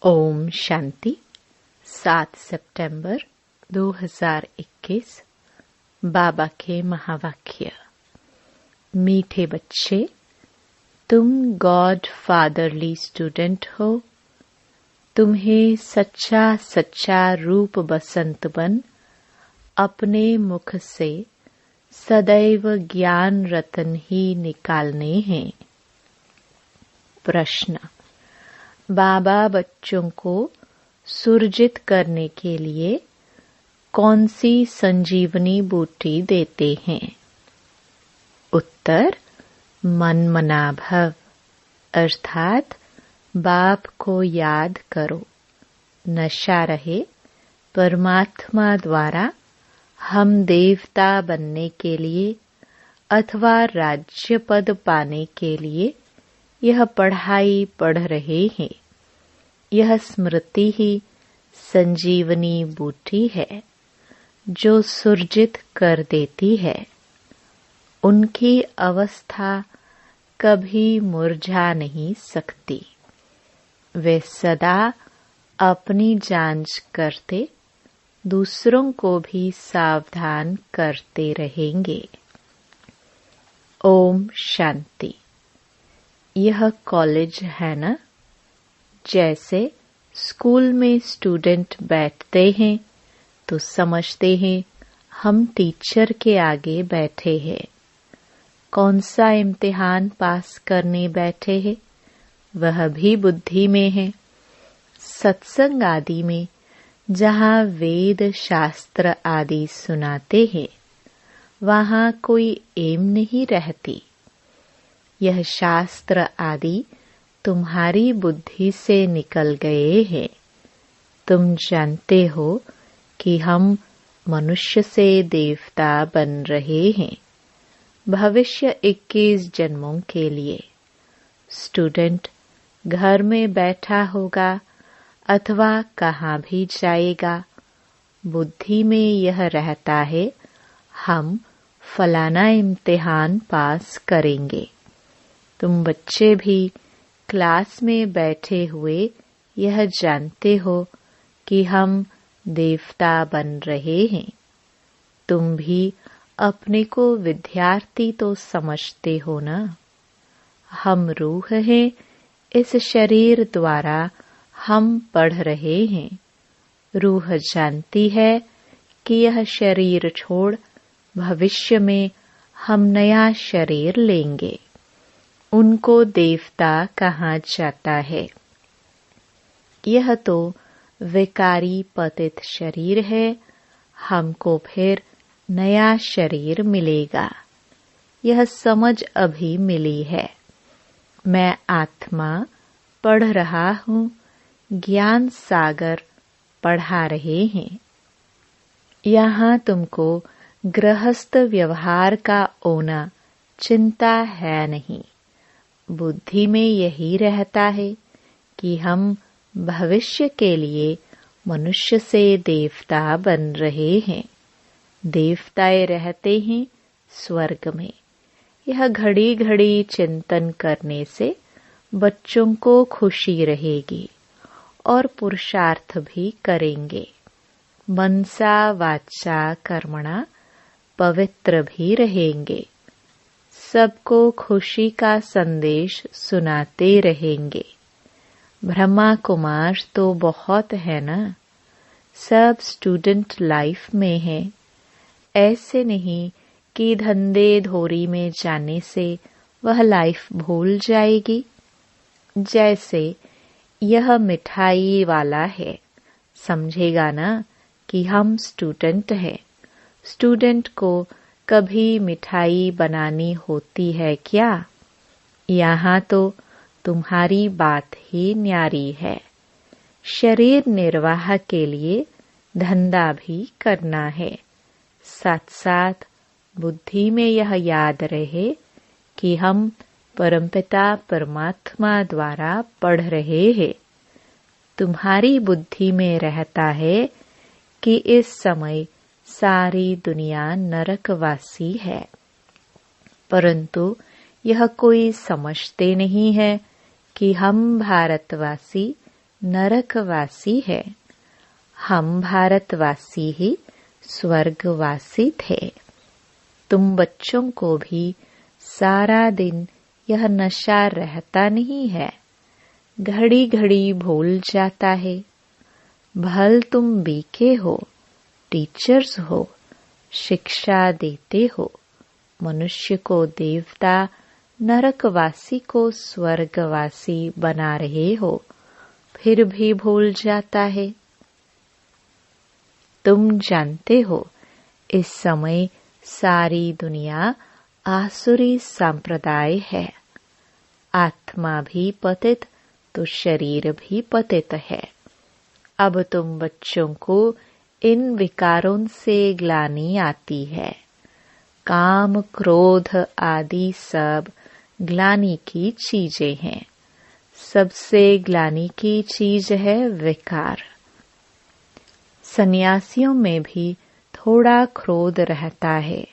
ओम शांति। 7 सितंबर 2021। बाबा के महावाक्य। मीठे बच्चे, तुम गॉड फादरली स्टूडेंट हो। तुम्हें सच्चा सच्चा रूप बसंत बन अपने मुख से सदैव ज्ञान रतन ही निकालने हैं। प्रश्न। बाबा बच्चों को सुरजित करने के लिए कौन सी संजीवनी बूटी देते हैं? उत्तर, मन मना भव, अर्थात बाप को याद करो। नशा रहे परमात्मा द्वारा हम देवता बनने के लिए अथवा राज्य पद पाने के लिए यह पढ़ाई पढ़ रहे हैं। यह स्मृति ही संजीवनी बूटी है जो सुरजित कर देती है। उनकी अवस्था कभी मुरझा नहीं सकती। वे सदा अपनी जांच करते दूसरों को भी सावधान करते रहेंगे। ओम शांति। यह कॉलेज है ना? जैसे स्कूल में स्टूडेंट बैठते हैं तो समझते हैं हम टीचर के आगे बैठे हैं। कौन सा इम्तिहान पास करने बैठे हैं वह भी बुद्धि में है। सत्संग आदि में जहाँ वेद शास्त्र आदि सुनाते हैं वहाँ कोई एम नहीं रहती। यह शास्त्र आदि तुम्हारी बुद्धि से निकल गए हैं। तुम जानते हो कि हम मनुष्य से देवता बन रहे हैं भविष्य 21 जन्मों के लिए। स्टूडेंट घर में बैठा होगा अथवा कहाँ भी जाएगा, बुद्धि में यह रहता है हम फलाना इम्तिहान पास करेंगे। तुम बच्चे भी क्लास में बैठे हुए यह जानते हो कि हम देवता बन रहे हैं। तुम भी अपने को विद्यार्थी तो समझते हो ना। हम रूह हैं, इस शरीर द्वारा हम पढ़ रहे हैं। रूह जानती है कि यह शरीर छोड़ भविष्य में हम नया शरीर लेंगे। उनको देवता कहा जाता है। यह तो विकारी पतित शरीर है। हमको फिर नया शरीर मिलेगा। यह समझ अभी मिली है। मैं आत्मा पढ़ रहा हूँ, ज्ञान सागर पढ़ा रहे हैं। यहाँ तुमको गृहस्थ व्यवहार का होना चिंता है नहीं। बुद्धि में यही रहता है कि हम भविष्य के लिए मनुष्य से देवता बन रहे हैं। देवताएं रहते हैं स्वर्ग में। यह घड़ी घड़ी चिंतन करने से बच्चों को खुशी रहेगी और पुरुषार्थ भी करेंगे। मनसा वाचा कर्मणा पवित्र भी रहेंगे। सबको खुशी का संदेश सुनाते रहेंगे। ब्रह्मा कुमार तो बहुत है ना। सब स्टूडेंट लाइफ में है। ऐसे नहीं कि धंधे धोरी में जाने से वह लाइफ भूल जाएगी। जैसे यह मिठाई वाला है, समझेगा ना कि हम स्टूडेंट हैं। स्टूडेंट को कभी मिठाई बनानी होती है क्या? यहाँ तो तुम्हारी बात ही न्यारी है। शरीर निर्वाह के लिए धंधा भी करना है। साथ साथ बुद्धि में यह याद रहे कि हम परमपिता परमात्मा द्वारा पढ़ रहे हैं। तुम्हारी बुद्धि में रहता है कि इस समय सारी दुनिया नरकवासी है, परंतु यह कोई समझते नहीं है कि हम भारतवासी नरकवासी है। हम भारतवासी ही स्वर्गवासी थे। तुम बच्चों को भी सारा दिन यह नशा रहता नहीं है, घड़ी घड़ी भूल जाता है। भल तुम बीके हो, टीचर्स हो, शिक्षा देते हो, मनुष्य को देवता, नरकवासी को स्वर्गवासी बना रहे हो, फिर भी भूल जाता है। तुम जानते हो इस समय सारी दुनिया आसुरी संप्रदाय है। आत्मा भी पतित तो शरीर भी पतित है। अब तुम बच्चों को इन विकारों से ग्लानि आती है। काम, क्रोध आदि सब ग्लानि की चीजें हैं। सबसे ग्लानि की चीज है विकार। सन्यासियों में भी थोड़ा क्रोध रहता है,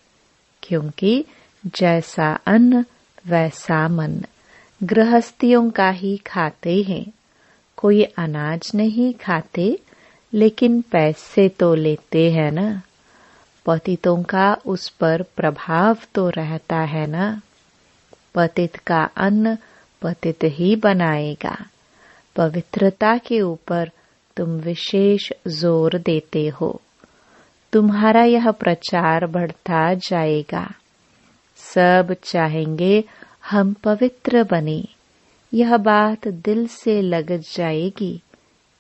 क्योंकि जैसा अन्न वैसा मन। गृहस्थियों का ही खाते हैं। कोई अनाज नहीं खाते, लेकिन पैसे तो लेते हैं ना। पतितों का उस पर प्रभाव तो रहता है ना। पतित का अन्न पतित ही बनाएगा। पवित्रता के ऊपर तुम विशेष जोर देते हो। तुम्हारा यह प्रचार बढ़ता जाएगा। सब चाहेंगे हम पवित्र बने। यह बात दिल से लग जाएगी,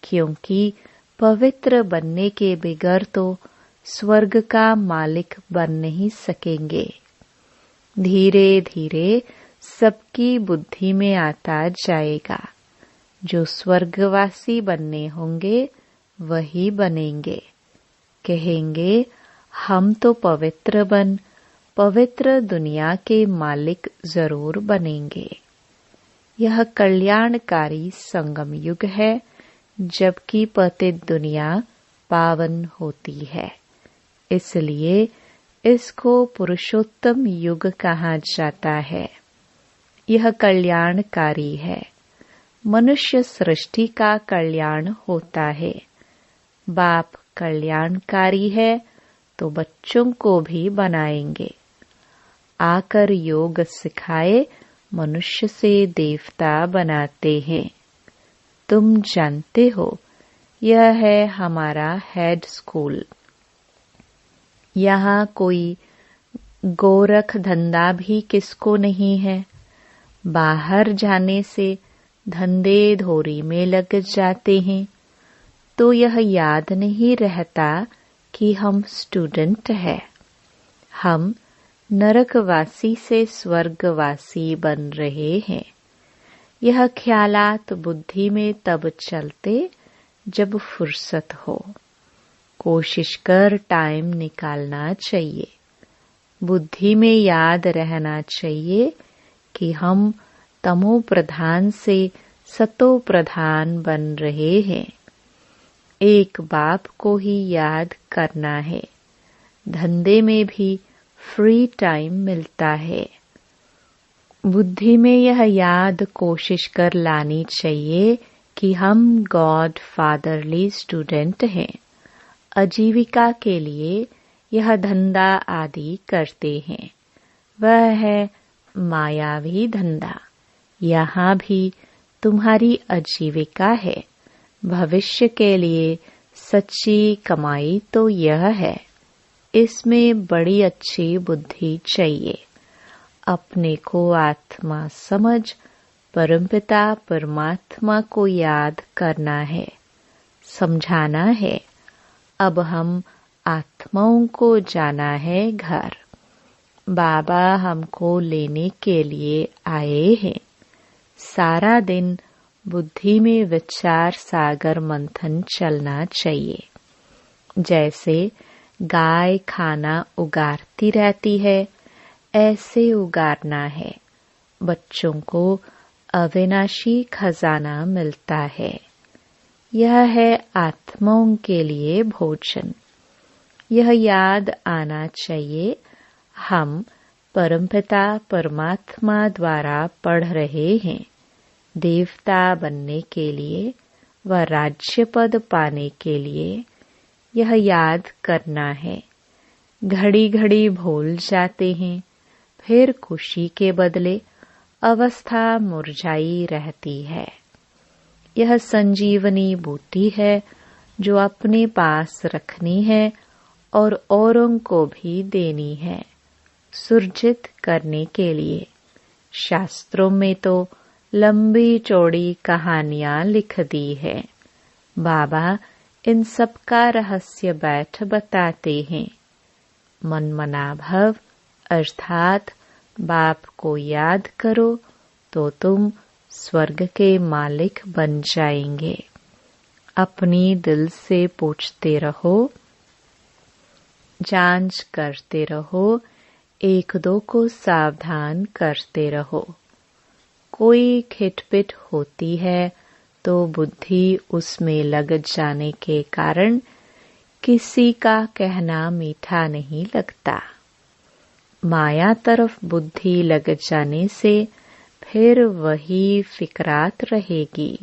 क्योंकि पवित्र बनने के बगैर तो स्वर्ग का मालिक बन नहीं सकेंगे। धीरे धीरे सबकी बुद्धि में आता जाएगा। जो स्वर्गवासी बनने होंगे वही बनेंगे। कहेंगे हम तो पवित्र बन पवित्र दुनिया के मालिक जरूर बनेंगे। यह कल्याणकारी संगम युग है, जबकि पतित दुनिया पावन होती है। इसलिए इसको पुरुषोत्तम युग कहा जाता है। यह कल्याणकारी है। मनुष्य सृष्टि का कल्याण होता है। बाप कल्याणकारी है तो बच्चों को भी बनाएंगे। आकर योग सिखाए मनुष्य से देवता बनाते हैं। तुम जानते हो यह है हमारा हेड स्कूल। यहाँ कोई गोरख धंधा भी किसको नहीं है। बाहर जाने से धंधे धोरी में लग जाते हैं, तो यह याद नहीं रहता कि हम स्टूडेंट हैं। हम नरकवासी से स्वर्गवासी बन रहे हैं। यह ख्यालात बुद्धि में तब चलते जब फुर्सत हो। कोशिश कर टाइम निकालना चाहिए। बुद्धि में याद रहना चाहिए कि हम तमो प्रधान से सतो प्रधान बन रहे हैं। एक बाप को ही याद करना है। धंधे में भी फ्री टाइम मिलता है। बुद्धि में यह याद कोशिश कर लानी चाहिए कि हम गॉड फादरली स्टूडेंट हैं। आजीविका के लिए यह धंधा आदि करते हैं। वह है मायावी धंधा। यहाँ भी तुम्हारी आजीविका है। भविष्य के लिए सच्ची कमाई तो यह है। इसमें बड़ी अच्छी बुद्धि चाहिए। अपने को आत्मा समझ परमपिता परमात्मा को याद करना है, समझाना है। अब हम आत्माओं को जाना है घर। बाबा हमको लेने के लिए आए हैं। सारा दिन बुद्धि में विचार सागर मंथन चलना चाहिए। जैसे गाय खाना उगारती रहती है, ऐसे उगारना है। बच्चों को अविनाशी खजाना मिलता है। यह है आत्माओं के लिए भोजन। यह याद आना चाहिए हम परमपिता परमात्मा द्वारा पढ़ रहे हैं। देवता बनने के लिए व राज्य पद पाने के लिए यह याद करना है। घड़ी घड़ी भूल जाते हैं, फिर खुशी के बदले अवस्था मुरझाई रहती है। यह संजीवनी बूटी है जो अपने पास रखनी है और औरों को भी देनी है, सुरजित करने के लिए। शास्त्रों में तो लंबी चौड़ी कहानियां लिख दी है। बाबा इन सब का रहस्य बैठ बताते हैं। मनमना भव अर्थात बाप को याद करो तो तुम स्वर्ग के मालिक बन जाएंगे। अपनी दिल से पूछते रहो, जांच करते रहो, एक दो को सावधान करते रहो। कोई खिटपिट होती है तो बुद्धि उसमें लग जाने के कारण किसी का कहना मीठा नहीं लगता। माया तरफ बुद्धि लग जाने से फिर वही फिक्रात रहेगी।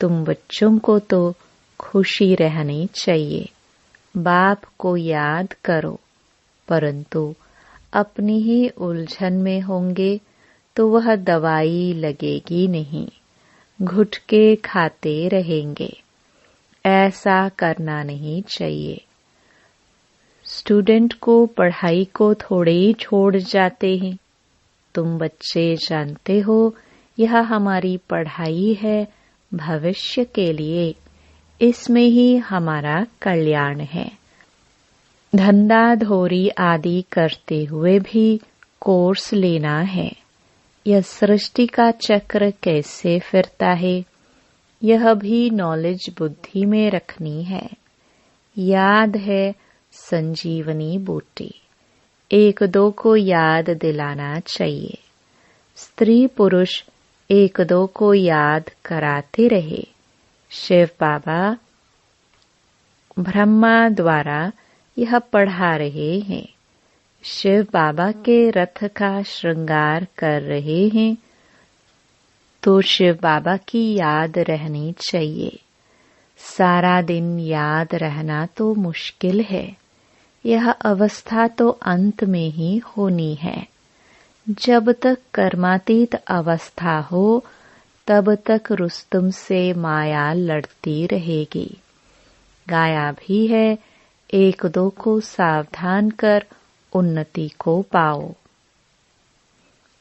तुम बच्चों को तो खुशी रहनी चाहिए। बाप को याद करो, परंतु अपनी ही उलझन में होंगे तो वह दवाई लगेगी नहीं, घुटके खाते रहेंगे। ऐसा करना नहीं चाहिए। स्टूडेंट को पढ़ाई को थोड़े ही छोड़ जाते हैं। तुम बच्चे जानते हो यह हमारी पढ़ाई है भविष्य के लिए, इसमें ही हमारा कल्याण है। धंधा धोरी आदि करते हुए भी कोर्स लेना है। यह सृष्टि का चक्र कैसे फिरता है, यह भी नॉलेज बुद्धि में रखनी है। याद है संजीवनी बूटी, एक दो को याद दिलाना चाहिए। स्त्री पुरुष एक दो को याद कराते रहे। शिव बाबा ब्रह्मा द्वारा यह पढ़ा रहे हैं। शिव बाबा के रथ का श्रृंगार कर रहे हैं, तो शिव बाबा की याद रहनी चाहिए। सारा दिन याद रहना तो मुश्किल है। यह अवस्था तो अंत में ही होनी है। जब तक कर्मातीत अवस्था हो तब तक रुस्तुम से माया लड़ती रहेगी। गाया भी है, एक दो को सावधान कर उन्नति को पाओ।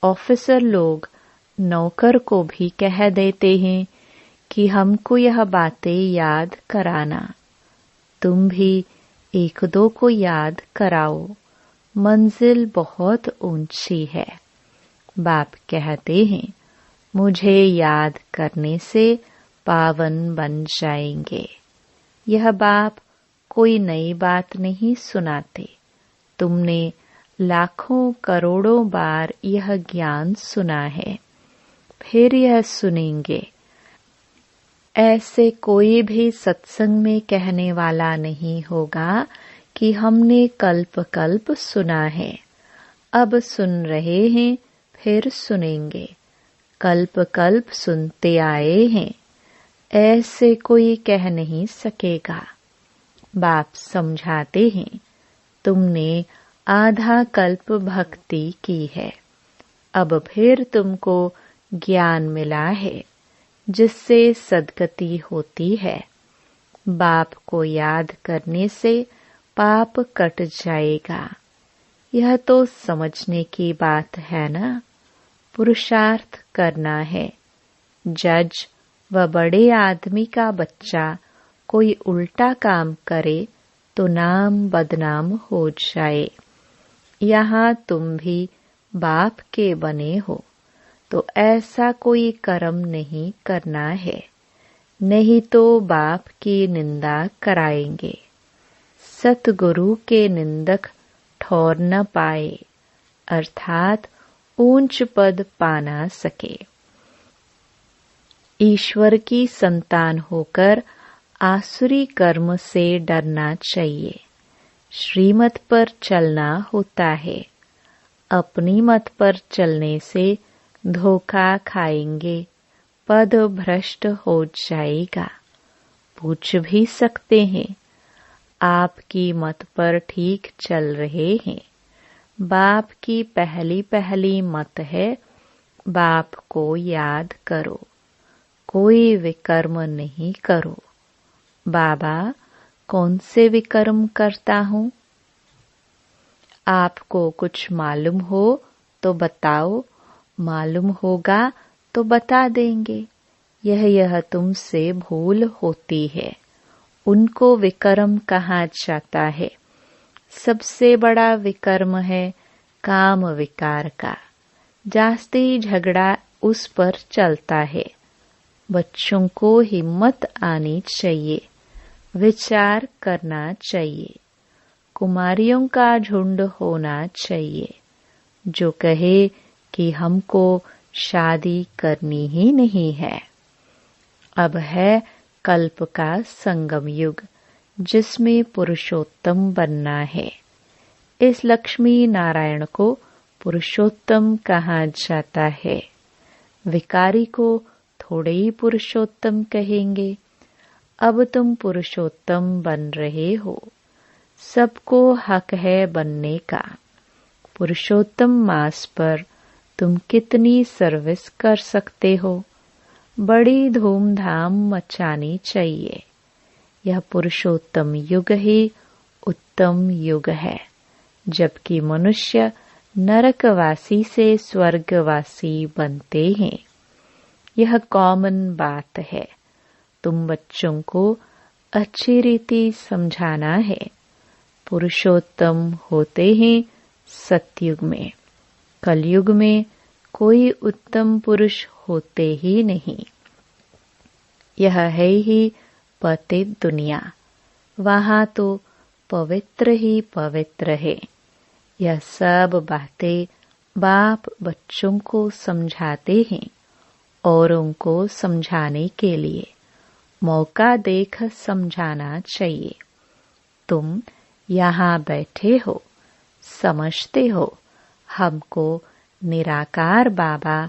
ऑफिसर लोग नौकर को भी कह देते हैं कि हमको यह बातें याद कराना। तुम भी एक दो को याद कराओ। मंजिल बहुत ऊंची है। बाप कहते हैं, मुझे याद करने से पावन बन जाएंगे। यह बाप कोई नई बात नहीं सुनाते। तुमने लाखों करोड़ों बार यह ज्ञान सुना है, फिर यह सुनेंगे। ऐसे कोई भी सत्संग में कहने वाला नहीं होगा कि हमने कल्प कल्प सुना है, अब सुन रहे हैं, फिर सुनेंगे। कल्प कल्प सुनते आए हैं, ऐसे कोई कह नहीं सकेगा। बाप समझाते हैं, तुमने आधा कल्प भक्ति की है, अब फिर तुमको ज्ञान मिला है जिससे सद्गति होती है। बाप को याद करने से पाप कट जाएगा। यह तो समझने की बात है ना। पुरुषार्थ करना है। जज व बड़े आदमी का बच्चा कोई उल्टा काम करे तो नाम बदनाम हो जाए। यहाँ तुम भी बाप के बने हो तो ऐसा कोई कर्म नहीं करना है, नहीं तो बाप की निंदा कराएंगे। सतगुरु के निंदक ठौर न पाए, अर्थात ऊंच पद पा ना सके। ईश्वर की संतान होकर आसुरी कर्म से डरना चाहिए। श्रीमत पर चलना होता है। अपनी मत पर चलने से धोखा खाएंगे, पद भ्रष्ट हो जाएगा। पूछ भी सकते हैं, आपकी मत पर ठीक चल रहे हैं। बाप की पहली पहली मत है, बाप को याद करो, कोई विकर्म नहीं करो। बाबा, कौन से विकर्म करता हूँ? आपको कुछ मालूम हो तो बताओ, मालूम होगा तो बता देंगे। यह तुमसे भूल होती है, उनको विकर्म कहा जाता है। सबसे बड़ा विकर्म है काम विकार का। जास्ती झगड़ा उस पर चलता है। बच्चों को हिम्मत आनी चाहिए, विचार करना चाहिए। कुमारियों का झुंड होना चाहिए जो कहे कि हमको शादी करनी ही नहीं है। अब है कल्प का संगम युग, जिसमें पुरुषोत्तम बनना है। इस लक्ष्मी नारायण को पुरुषोत्तम कहा जाता है। विकारी को थोड़े ही पुरुषोत्तम कहेंगे। अब तुम पुरुषोत्तम बन रहे हो, सबको हक है बनने का। पुरुषोत्तम मास पर तुम कितनी सर्विस कर सकते हो? बड़ी धूमधाम मचानी चाहिए। यह पुरुषोत्तम युग ही उत्तम युग है, जबकि मनुष्य नरकवासी से स्वर्गवासी बनते हैं। यह कॉमन बात है। तुम बच्चों को अच्छी रीति समझाना है। पुरुषोत्तम होते हैं सतयुग में, कलयुग में कोई उत्तम पुरुष होते ही नहीं। यह है ही पतित दुनिया, वहाँ तो पवित्र ही पवित्र है। यह सब बातें बाप बच्चों को समझाते हैं और उनको समझाने के लिए मौका देख समझाना चाहिए। तुम यहाँ बैठे हो, समझते हो हमको निराकार बाबा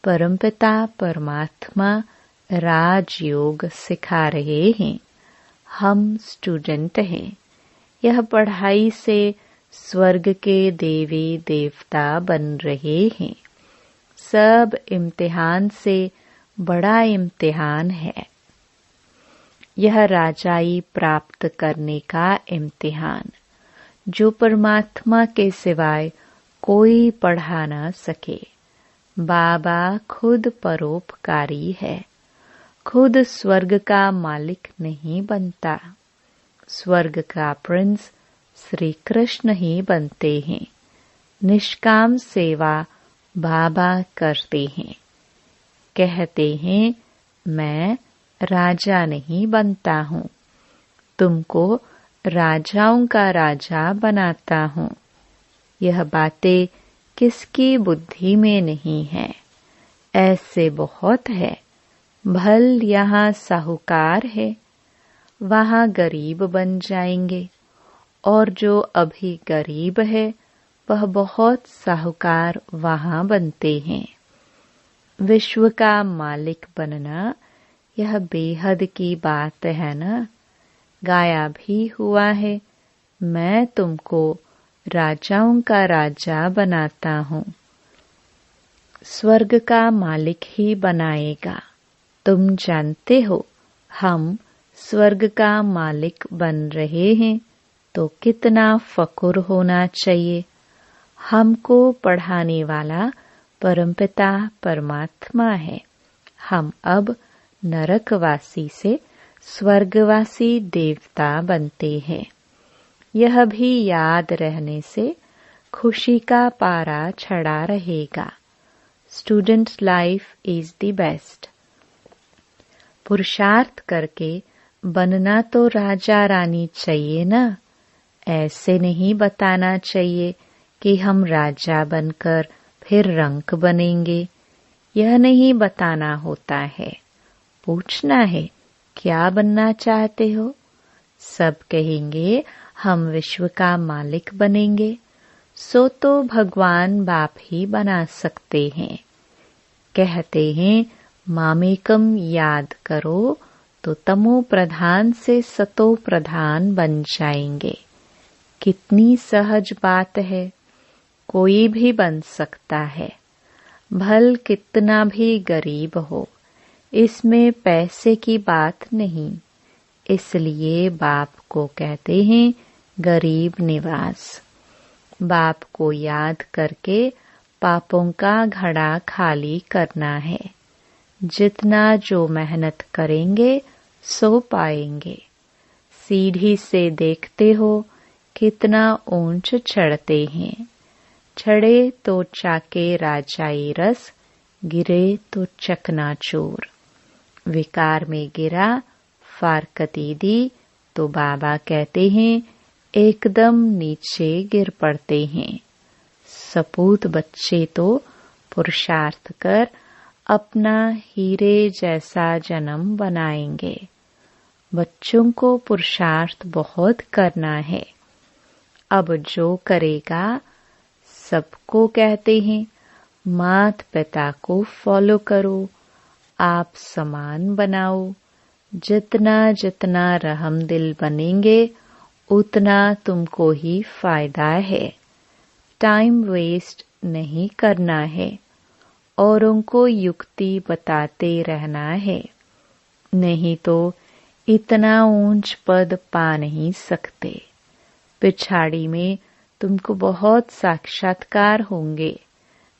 परमपिता परमात्मा राजयोग सिखा रहे हैं। हम स्टूडेंट हैं। यह पढ़ाई से स्वर्ग के देवी देवता बन रहे हैं। सब इम्तिहान से बड़ा इम्तिहान है। यह राजाई प्राप्त करने का इम्तिहान, जो परमात्मा के सिवाय कोई पढ़ा न सके। बाबा खुद परोपकारी है, खुद स्वर्ग का मालिक नहीं बनता। स्वर्ग का प्रिंस श्री कृष्ण ही बनते हैं। निष्काम सेवा बाबा करते हैं। कहते हैं, मैं राजा नहीं बनता हूँ, तुमको राजाओं का राजा बनाता हूँ। यह बातें किसकी बुद्धि में नहीं है। ऐसे बहुत है। भल यहाँ साहूकार है, वहाँ गरीब बन जाएंगे, और जो अभी गरीब है वह बहुत साहूकार वहाँ बनते हैं। विश्व का मालिक बनना यह बेहद की बात है ना। गाया भी हुआ है, मैं तुमको राजाओं का राजा बनाता हूँ। स्वर्ग का मालिक ही बनाएगा। तुम जानते हो हम स्वर्ग का मालिक बन रहे हैं, तो कितना फक्र होना चाहिए। हमको पढ़ाने वाला परमपिता परमात्मा है। हम अब नरकवासी से स्वर्गवासी देवता बनते हैं। यह भी याद रहने से खुशी का पारा चढ़ा रहेगा। Student life is the best. पुरुषार्थ करके बनना तो राजा रानी चाहिए ना। ऐसे नहीं बताना चाहिए कि हम राजा बनकर फिर रंक बनेंगे। यह नहीं बताना होता है। पूछना है, क्या बनना चाहते हो? सब कहेंगे हम विश्व का मालिक बनेंगे। सो तो भगवान बाप ही बना सकते हैं। कहते हैं मामेकम याद करो तो तमो प्रधान से सतो प्रधान बन जाएंगे। कितनी सहज बात है, कोई भी बन सकता है। भल कितना भी गरीब हो, इसमें पैसे की बात नहीं। इसलिए बाप को कहते हैं गरीब निवास। बाप को याद करके पापों का घड़ा खाली करना है। जितना जो मेहनत करेंगे सो पाएंगे। सीढ़ी से देखते हो कितना ऊंच चढ़ते हैं। चढ़े तो चाके राजाई रस, गिरे तो चकनाचूर। विकार में गिरा, फारकती दी तो बाबा कहते हैं एकदम नीचे गिर पड़ते हैं। सपूत बच्चे तो पुरुषार्थ कर अपना हीरे जैसा जन्म बनाएंगे। बच्चों को पुरुषार्थ बहुत करना है। अब जो करेगा, सबको कहते हैं मात पिता को फॉलो करो, आप समान बनाओ। जितना जितना रहम दिल बनेंगे उतना तुमको ही फायदा है। टाइम वेस्ट नहीं करना है, औरों को युक्ति बताते रहना है। नहीं तो इतना ऊंच पद पा नहीं सकते। पिछाड़ी में तुमको बहुत साक्षात्कार होंगे,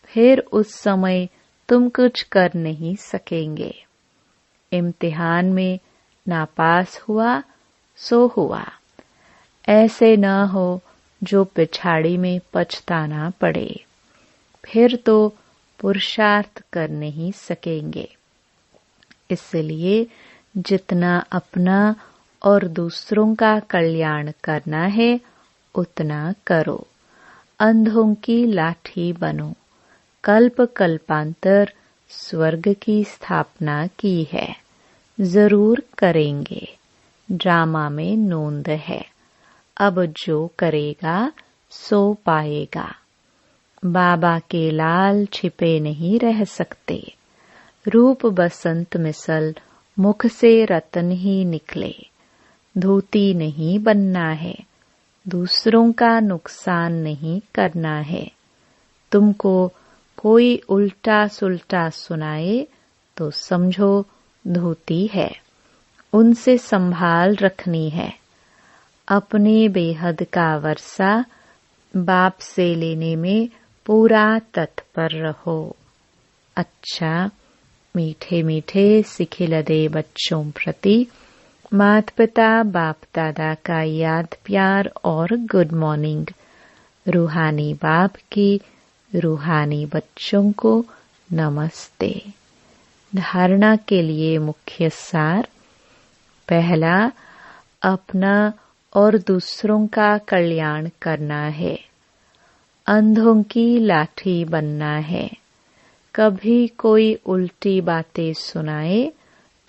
फिर उस समय तुम कुछ कर नहीं सकेंगे। इम्तिहान में नापास हुआ सो हुआ। ऐसे न हो जो पिछाड़ी में पछताना पड़े, फिर तो पुरुषार्थ कर नहीं सकेंगे। इसलिए जितना अपना और दूसरों का कल्याण करना है उतना करो। अंधों की लाठी बनो। कल्प कल्पांतर स्वर्ग की स्थापना की है, जरूर करेंगे। ड्रामा में नोंद है, अब जो करेगा सो पाएगा। बाबा के लाल छिपे नहीं रह सकते। रूप बसंत मिसल मुख से रतन ही निकले। धोती नहीं बनना है, दूसरों का नुकसान नहीं करना है। तुमको कोई उल्टा सुल्टा सुनाए तो समझो धोती है, उनसे संभाल रखनी है। अपने बेहद का वर्षा बाप से लेने में पूरा तत्पर रहो। अच्छा, मीठे मीठे सिखिलदे बच्चों प्रति माता पिता बाप दादा का याद प्यार और गुड मॉर्निंग। रूहानी बाप की रूहानी बच्चों को नमस्ते। धारणा के लिए मुख्य सार। पहला, अपना और दूसरों का कल्याण करना है। अंधों की लाठी बनना है। कभी कोई उल्टी बातें सुनाए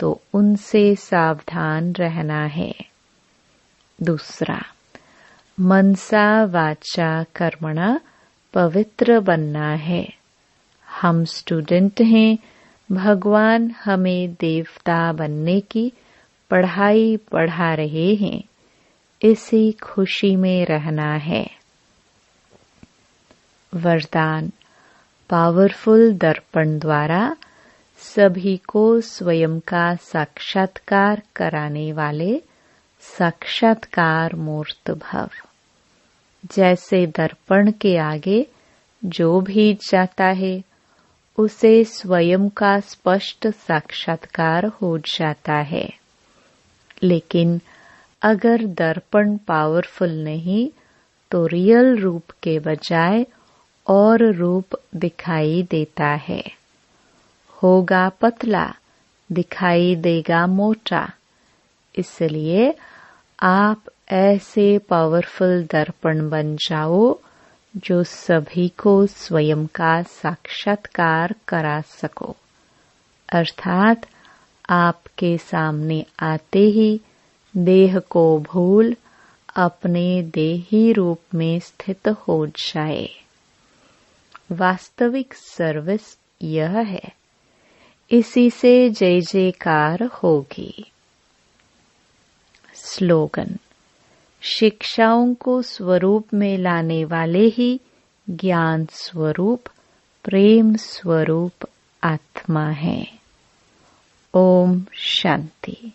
तो उनसे सावधान रहना है। दूसरा, मनसा वाचा कर्मणा पवित्र बनना है। हम स्टूडेंट हैं, भगवान हमें देवता बनने की पढ़ाई पढ़ा रहे हैं, इसी खुशी में रहना है। वरदान, पावरफुल दर्पण द्वारा सभी को स्वयं का साक्षात्कार कराने वाले साक्षात्कार मूर्त भव। जैसे दर्पण के आगे जो भी जाता है उसे स्वयं का स्पष्ट साक्षात्कार हो जाता है। लेकिन अगर दर्पण पावरफुल नहीं तो रियल रूप के बजाय और रूप दिखाई देता है। होगा पतला, दिखाई देगा मोटा। इसलिए आप ऐसे पावरफुल दर्पण बन जाओ जो सभी को स्वयं का साक्षात्कार करा सको। अर्थात आपके सामने आते ही देह को भूल अपने देही रूप में स्थित हो जाए। वास्तविक सर्विस यह है। इसी से जय जयकार होगी। स्लोगन: शिक्षाओं को स्वरूप में लाने वाले ही ज्ञान स्वरूप, प्रेम स्वरूप आत्मा है। ओम शांति।